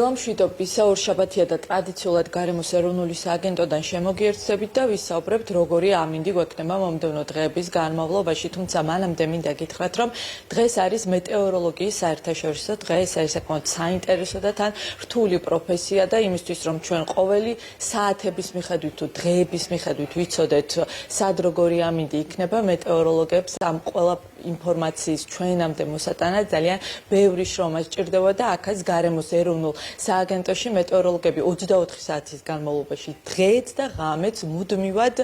დილამ შვიდობისა ორშაბათია და ტრადიციულად გარემოს ეროვნული სააგენტოდან შემოგიერთდებით და ვისაუბრებთ როგორი ამინდი გვექნება მომდევნო დღეების განმავლობაში, თუმცა მანამდე მინდა გითხრათ, რომ დღეს არის მეტეოროლოგიის საერთაშორისო დღე, ეს არის საკმაოდ საინტერესო და თან რთული პროფესია და იმისთვის, რომ ჩვენ ყოველი საათების მიხედვით თუ დღეების მიხედვით ვიცოდეთ, სად როგორი ამინდი იქნება, მეტეოროლოგებს ამ ყველა ინფორმაციის ჩვენამდე მოსატანად ძალიან ბევრი შრომა სჭირდება და აქაც გარემოს ეროვნულ სააგენტოში მეტეოროლოგები 24 საათის განმავლობაში დღეც და ღამეც მუდმივად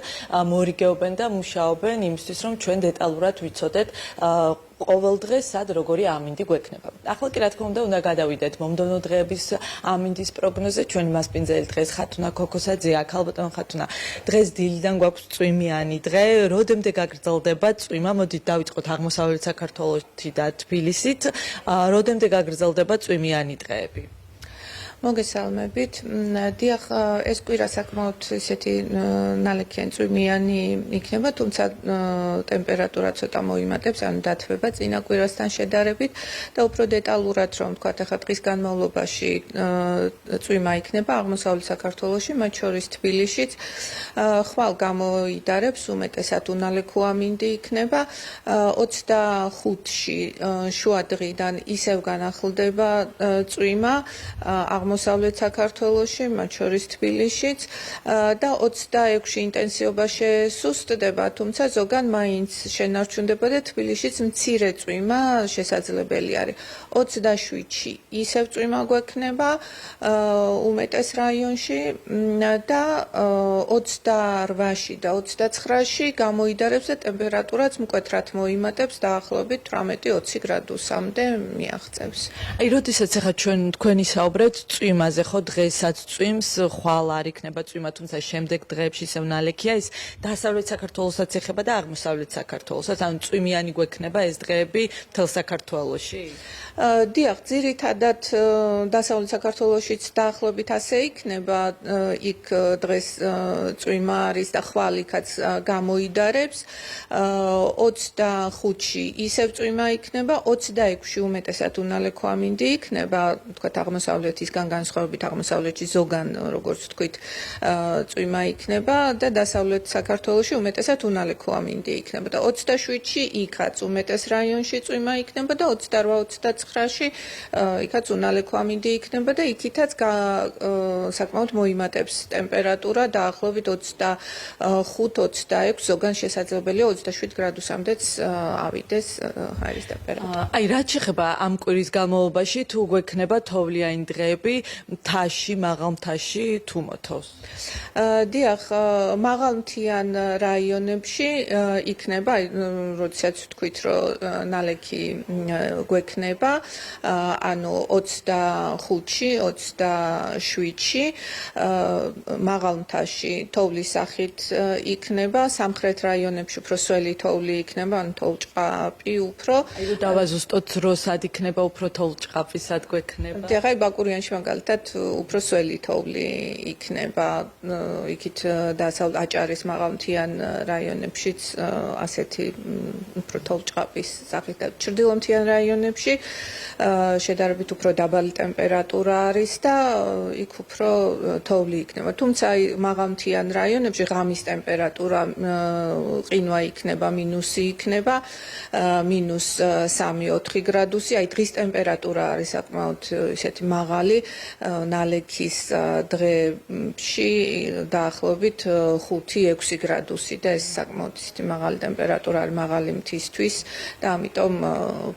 მორიგეობენ და მუშაობენ იმისთვის, რომ ჩვენ დეტალურად ვიცოდეთ ყოველ დღეს სად როგორი ამინდი გვექნება. ახლა კი რა თქმა უნდა გადავიდეთ მომდევნო დღეების ამინდის პროგნოზე. ჩვენი მასპინძელი დღეს ხათუნა ქოქოსაძე აქ, ალბათონ ხათუნა. დღეს დილიდან გვაქვს წვიმიანი დღე, როდემდე გაგრძელდება წვიმა? მოდით დავიწყოთ აღმოსავლეთ საქართველოში და თბილისით. როდემდე გაგრძელდება წვიმიანი დღეები? მოგესალმებით. დიახ, ეს კვირა საკმაოდ ისეთი ნალექიანი წვიმიანი იქნება, თუმცა ტემპერატურა ცოტა მოიმატებს, ანუ დათბება წინა კვირასთან შედარებით და უფრო დეტალურად რომ ვთქვათ, ახლა დღის განმავლობაში წვიმა იქნება აღმოსავლეთ საქართველოში, მათ შორის თბილისშიც. ხვალ გამოიდარებს, უმეტესად უნალექო ამინდი იქნება. 25-ში შუადღიდან ისევ განახლდება წვიმა აღმოსავლეთ საქართველოში, მათ შორის თბილისშიც და 26-ში ინტენსივობა შესუსტდება, თუმცა ზოგან მაინც შენარჩუნდება და თბილისშიც მცირე წვიმა შესაძლებელი არის. 27-ში ისევ წვიმა გვექნება უმეტეს რაიონში და 28-ში და 29-ში გამოიდარებს და ტემპერატურაც მკვეთრად მოიმატებს, დაახლოებით 18-20 გრადუსამდე მიაღწევს. აი, როდესაც ახლა თქვენი საუბრეთ წვიმაზე, ხო დღესაც წვიმს, ხვალ არ იქნება წვიმა, თუმცა შემდეგ დღეებში ისევ ნალექია, ის დასავლეთ საქართველოსაც ეხება და აღმოსავლეთ საქართველოსაც, ანუ წვიმიანი გვექნება ეს დღეები მთელ საქართველოში? დიახ, ძირითადად დასავლეთ საქართველოშიც დაახლოებით ასე იქნება, იქ დღეს წვიმა არის და ხვალ იქაც გამოიდარებს. 25-ში ისევ წვიმა იქნება, 26-ში უმეტესად უნალექო ამინდი იქნება, თქვათ აღმოსავლეთისგან განსხვავებით აღმოსავლეთში ზოგან, როგორც ვთქვით, წვიმა იქნება და დასავლეთ საქართველოში უმეტესად უნალექო ამინდი იქნება და 27-ში იქაც უმეტეს რაიონში წვიმა იქნება და 28-29-ში იქაც უნალექო ამინდი იქნება და იქითაც საკმაოდ მოიმატებს ტემპერატურა დაახლოებით 25-26, ზოგან შესაძლებელია 27 გრადუსამდეც ავიდეს ჰაერის ტემპერატურა. აი, რაც შეეხება ამ კვირის განმავლობაში თუ გვექნება თოვლიანი დღეები, მთაში, მაღალ მთაში თუ მოთოვს? დიახ, მაღალმთიან რაიონებში იქნება, როდესაც ვთქვით, რომ ნალექი გვექნება, ანუ 25-ში, 27-ში, მაღალ მთაში თოვლის სახით იქნება, სამხრეთ რაიონებში უფრო სველი თოვლი იქნება, ანუ თოვლჭყაპი უფრო. აი, რომ დავაზუსტოთ, რო სად იქნება უფრო თოვლჭყაპი, სად გვექნება? დიახ, აი ბაკურიანში მაგალითად უფრო სველი თოვლი იქნება, იქით დასავლეთ აჭარის მაღალმთიან რაიონებშიც ასეთი უფრო თოვლჭყაპის სახით და ჩრდილომთიან რაიონებში შედარებით უფრო დაბალი ტემპერატურა არის და იქ უფრო თოვლი იქნება. თუმცა მაღალმთიან რაიონებში ღამის ტემპერატურა ყინვა იქნება, მინუსი იქნება, -3-4 გრადუსი. აი დღის ტემპერატურა არის საკმაოდ ისეთი მაღალი, ნალექის დღეებში დაახლოებით 5-6 გრადუსი და ეს საკმაოდ ისეთი მაღალი ტემპერატურა არის მაღალი მთისთვის და ამიტომ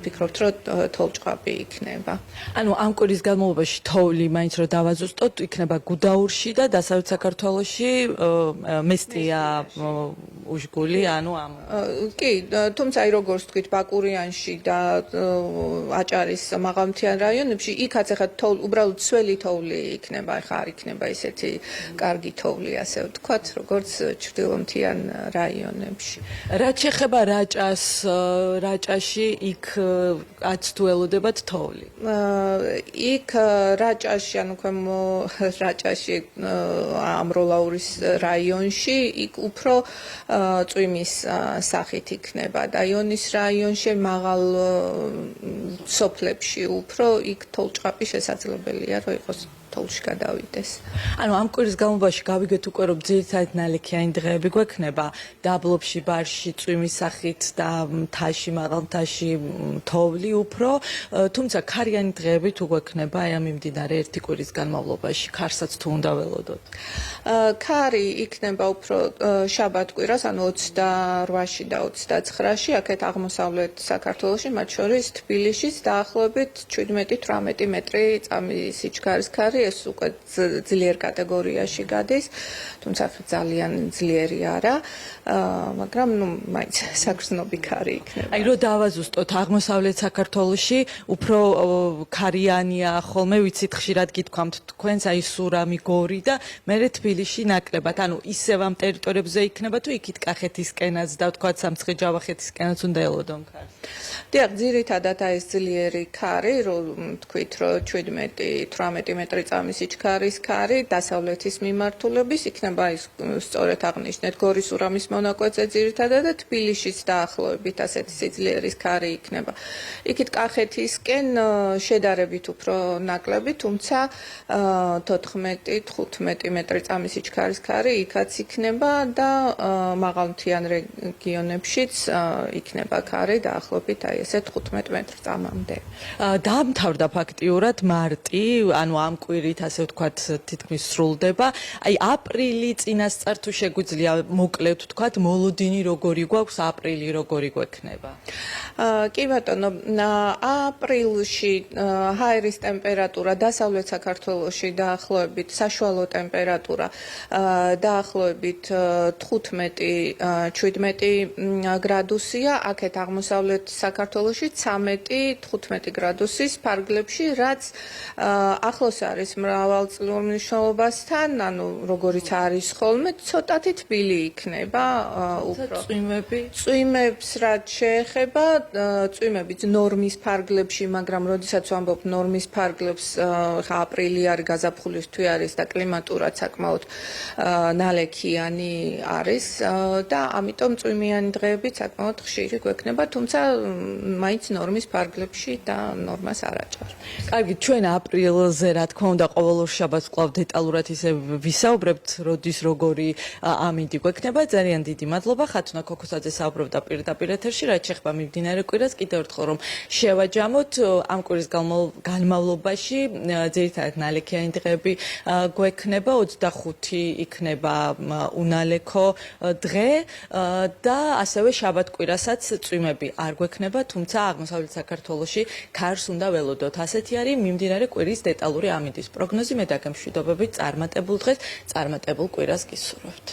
ვფიქრობთ, რომ თოვლჭყაპი იქნება. ანუ ამ კვირის განმავლობაში თოვლი მაინც რომ დავაზუსტოთ, იქნება გუდაურში და დასავლეთ საქართველოში მესტია უშგული, ანუ ამ კი, თუმცა აი როგორც ვთქვით, ბაკურიანში და აჭარის მაღალმთიან რაიონებში იქაც ახლა უბრალოდ სველი თოვლი იქნება, ახლა არ იქნება ისეთი კარგი თოვლი, ასე ვთქვათ, როგორც ჩრდილომთიან რაიონებში. რაც შეეხება რაჭას, რაჭაში იქ აც თუ ელოდებათ თოვლი? იქ რაჭაში, ანუ ქვემო რაჭაში, ამროლაურის რაიონში, იქ უფრო წვიმის სახით იქნება და იონის რაიონში მაღალ სოფლებში უფრო იქ თოვლჭყაპი შესაძლებელია მართალია რომ იყოს თოვლში გადავიდეს. ანუ ამ კვირის განმავლობაში გავიგეთ უკვე რომ ძირითადად ნალექიანი დღეები გვექნება დაბლობში, ბარში, წვიმის სახით და მთაში, მაღალ მთაში თოვლი უფრო, თუმცა ქარიანი დღეები თუ გვექნება აი ამ მიმდინარე ერთი კვირის განმავლობაში, ქარსაც თუ უნდა ველოდოთ. ქარი იქნება უფრო შაბათ-კვირას, ანუ 28-ში და 29-ში, აქეთ აღმოსავლეთ საქართველოში, მათ შორის თბილისშიც დაახლოებით 17-18 მეტრი წამის სიჩქარის ქარი, ეს უკვე ძლიერ კატეგორიაში გადის, თუმცა ძალიან ძლიერი არა, მაგრამ მაინც საგრძნობი ქარი იქნება. აი რო დავაზუსტოთ, აღმოსავლეთ საქართველოში უფრო ქარიანია ხოლმე, ვიცით ხშირად გითქვამთ თქვენს აი სურამი, გორი და მერე თბილისში ნაკლებად, ანუ ისევ ამ ტერიტორიებზე იქნება თუ იქით კახეთისკენაც და ვთქვათ სამცხე-ჯავახეთისკენაც უნდა ელოდონ ქარი. დიახ, ძირითადად აი ეს ძლიერი ქარი, რომ თქვით, რომ 17-18 მეტრი წამის სიჩქარის ქარი დასავლეთის მიმართულების იქნება ის სწორედ აღნიშნეთ გორის სურამის მონაკვეთზე ძირითადად და თბილისშიც დაახლოებით ასეთი სიძლიერის ქარი იქნება. იქით კახეთისკენ შედარებით უფრო ნაკლები, თუმცა 14-15 მეტრი წამის სიჩქარის ქარი იქაც იქნება და მაღალმთიან რეგიონებშიც იქნება ქარი დაახლოებით აი ესე 15 მეტრი წამამდე. დაამთავრდა ფაქტიურად მარტი, ანუ ამ კვირით ასე ვთქვათ თითქმის სრულდება. აი აპრილი წინასწარ თუ შეგვიძლია მოკლედ ვთქვათ, მოლოდინი როგორი გვაქვს, აპრილი როგორი გვექნება? კი ბატონო, აპრილში ჰაერის ტემპერატურა დასავლეთ საქართველოში დაახლოებით საშუალო ტემპერატურა დაახლოებით 15-17 გრადუსია, აქეთ აღმოსავლეთ საქართველოში 13-15 გრადუსის ფარგლებში, რაც ახლოს არის მრავალწლიურ მნიშვნელობასთან, ანუ როგორიც არის ხოლმე, ცოტათი თბილი იქნება უფრო. წვიმებს რაც შეეხება, წვიმები ნორმის ფარგლებში, მაგრამ როდესაც ვამბობ ნორმის ფარგლებს, ხა აპრილი არის გაზაფხულისთვის არის და კლიმატურად საკმაოდ ნალექიანი არის და ამიტომ წვიმიანი დღეები საკმაოდ ხშირი გვექნება, თუმცა მაინც ნორმის ფარგლებში და ნორმას არ აჭარბ. კარგი, ჩვენ აპრილზე რა თქმა უნდა ყოველ ორ შაბათს კვლავ დეტალურად ისე ვისაუბრებთ, როდის როგორი ამინდი გვექნება. ძალიან დიდი მადლობა. ხათუნა ქოქოსაძე საუბრობდა პირდაპირ ეთერში, რაც შეეხება მიმდინარე კვირას. კიდევ ერთხელ რომ შევაჯამოთ, ამ კვირის განმავლობაში ძირითადად ნალექიანი დღეები გვექნება, 25 იქნება უნალექო დღე და ასევე შაბათ-კვირასაც წვიმები არ გვექნება, თუმცა აღმოსავლეთ საქართველოში ქარს უნდა ველოდოთ. ასეთი არის მიმდინარე კვირის დეტალური ამინდის პროგნოზი. მე დაგემშვიდობებით წარმატებულ დღეს, წარმატებულ კვირას გისურვებთ.